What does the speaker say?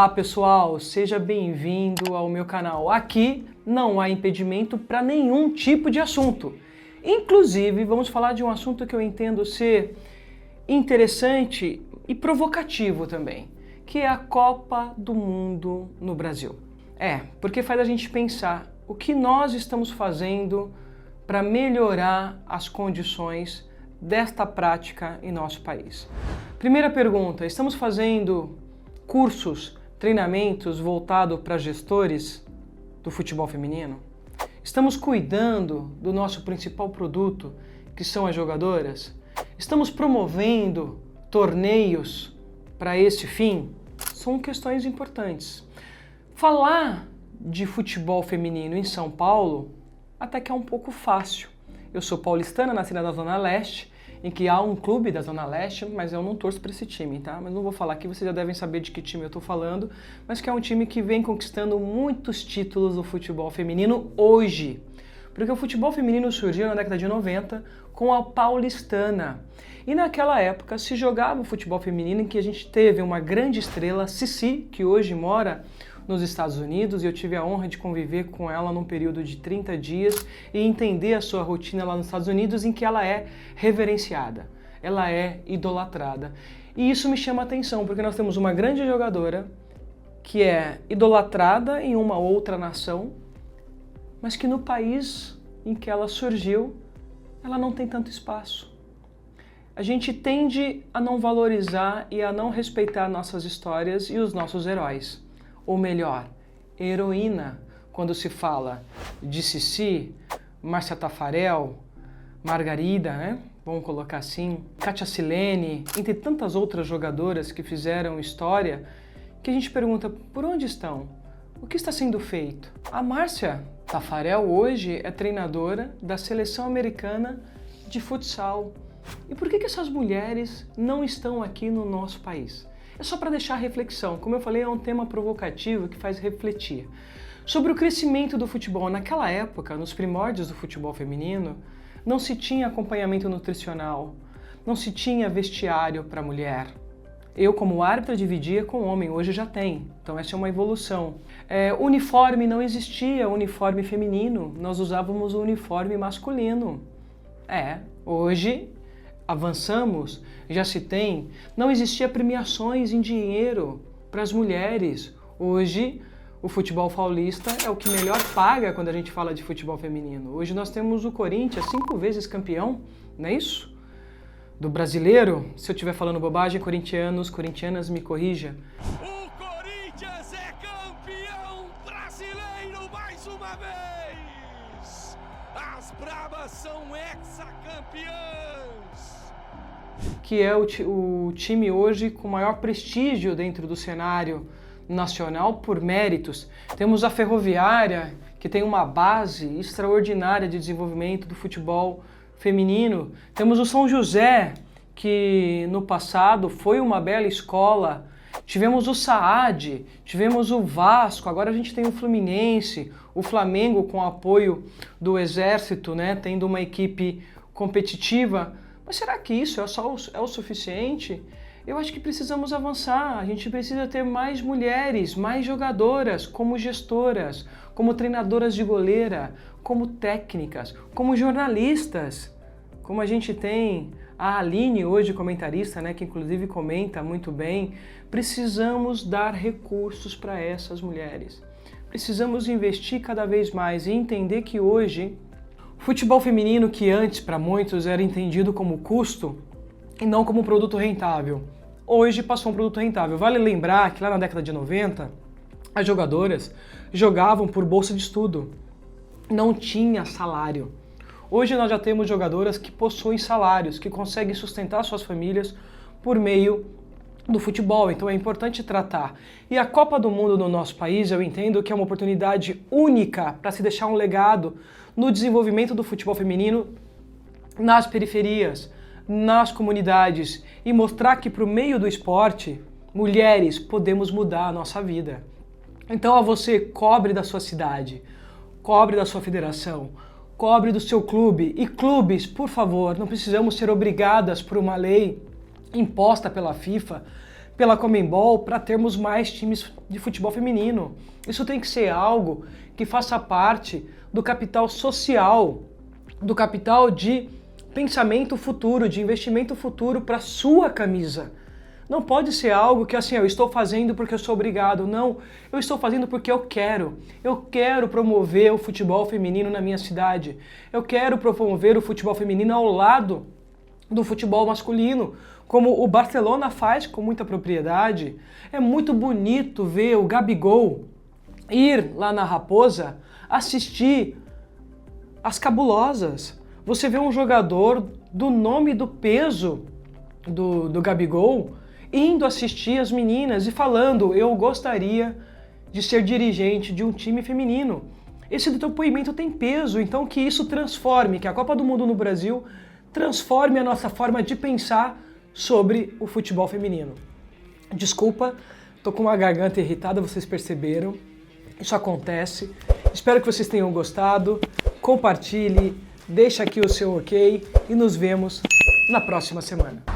Olá pessoal, seja bem-vindo ao meu canal. Aqui não há impedimento para nenhum tipo de assunto. Inclusive, vamos falar de um assunto que eu entendo ser interessante e provocativo também, que é a Copa do Mundo no Brasil. Porque faz a gente pensar o que nós estamos fazendo para melhorar as condições desta prática em nosso país. Primeira pergunta, estamos fazendo cursos, treinamentos voltados para gestores do futebol feminino? Estamos cuidando do nosso principal produto, que são as jogadoras? Estamos promovendo torneios para esse fim? São questões importantes. Falar de futebol feminino em São Paulo até que é um pouco fácil. Eu sou paulistana, nascida da Zona Leste, em que há um clube da Zona Leste, mas eu não torço para esse time, tá? Mas não vou falar aqui, vocês já devem saber de que time eu estou falando, mas que é um time que vem conquistando muitos títulos do futebol feminino hoje. Porque o futebol feminino surgiu na década de 90 com a Paulistana. E naquela época se jogava o futebol feminino em que a gente teve uma grande estrela, Cici, que hoje mora nos Estados Unidos, e eu tive a honra de conviver com ela num período de 30 dias e entender a sua rotina lá nos Estados Unidos, em que ela é reverenciada, ela é idolatrada. E isso me chama a atenção, porque nós temos uma grande jogadora que é idolatrada em uma outra nação, mas que no país em que ela surgiu, ela não tem tanto espaço. A gente tende a não valorizar e a não respeitar nossas histórias e os nossos heróis. Ou melhor, heroína, quando se fala de Cici, Márcia Taffarel, Margarida, né? Vamos colocar assim, Kátia Silene, entre tantas outras jogadoras que fizeram história, que a gente pergunta, por onde estão? O que está sendo feito? A Márcia Taffarel hoje é treinadora da seleção americana de futsal. E por que essas mulheres não estão aqui no nosso país? É só para deixar a reflexão. Como eu falei, é um tema provocativo que faz refletir. Sobre o crescimento do futebol. Naquela época, nos primórdios do futebol feminino, não se tinha acompanhamento nutricional, não se tinha vestiário para mulher. Eu, como árbitra, dividia com homem, hoje já tem. Então essa é uma evolução. Uniforme, não existia uniforme feminino, nós usávamos o uniforme masculino. Hoje avançamos, já se tem, não existia premiações em dinheiro para as mulheres. Hoje, o futebol paulista é o que melhor paga quando a gente fala de futebol feminino. Hoje nós temos o Corinthians, 5 vezes campeão, não é isso? Do brasileiro, se eu estiver falando bobagem, corintianos, corintianas, me corrija. O Corinthians é campeão brasileiro mais uma vez! As Brabas são hexacampeãs! Que é o time hoje com maior prestígio dentro do cenário nacional por méritos. Temos a Ferroviária, que tem uma base extraordinária de desenvolvimento do futebol feminino. Temos o São José, que no passado foi uma bela escola. Tivemos o Saad, tivemos o Vasco, agora a gente tem o Fluminense, o Flamengo com apoio do Exército, né, tendo uma equipe competitiva. Mas será que isso é o suficiente? Eu acho que precisamos avançar, a gente precisa ter mais mulheres, mais jogadoras, como gestoras, como treinadoras de goleira, como técnicas, como jornalistas, como a gente tem a Aline hoje comentarista, né, que inclusive comenta muito bem. Precisamos dar recursos para essas mulheres. Precisamos investir cada vez mais e entender que hoje futebol feminino, que antes para muitos era entendido como custo e não como produto rentável, hoje passou um produto rentável. Vale lembrar que lá na década de 90, as jogadoras jogavam por bolsa de estudo, não tinha salário. Hoje nós já temos jogadoras que possuem salários, que conseguem sustentar suas famílias por meio do futebol, então é importante tratar. E a Copa do Mundo no nosso país, eu entendo que é uma oportunidade única para se deixar um legado no desenvolvimento do futebol feminino nas periferias, nas comunidades, e mostrar que por meio do esporte, mulheres, podemos mudar a nossa vida. Então a você, cobre da sua cidade, cobre da sua federação, cobre do seu clube. E clubes, por favor, não precisamos ser obrigadas por uma lei imposta pela FIFA, pela Conmebol para termos mais times de futebol feminino. Isso tem que ser algo que faça parte do capital social, do capital de pensamento futuro, de investimento futuro para sua camisa. Não pode ser algo que assim, eu estou fazendo porque eu sou obrigado. Não, eu estou fazendo porque eu quero. Eu quero promover o futebol feminino na minha cidade. Eu quero promover o futebol feminino ao lado do futebol masculino, como o Barcelona faz com muita propriedade. É muito bonito ver o Gabigol ir lá na Raposa assistir as cabulosas. Você vê um jogador do nome e do peso do Gabigol indo assistir as meninas e falando: eu gostaria de ser dirigente de um time feminino. Esse depoimento tem peso, então que isso transforme, que a Copa do Mundo no Brasil transforme a nossa forma de pensar sobre o futebol feminino. Desculpa, tô com uma garganta irritada, vocês perceberam. Isso acontece. Espero que vocês tenham gostado. Compartilhe, deixa aqui o seu ok e nos vemos na próxima semana.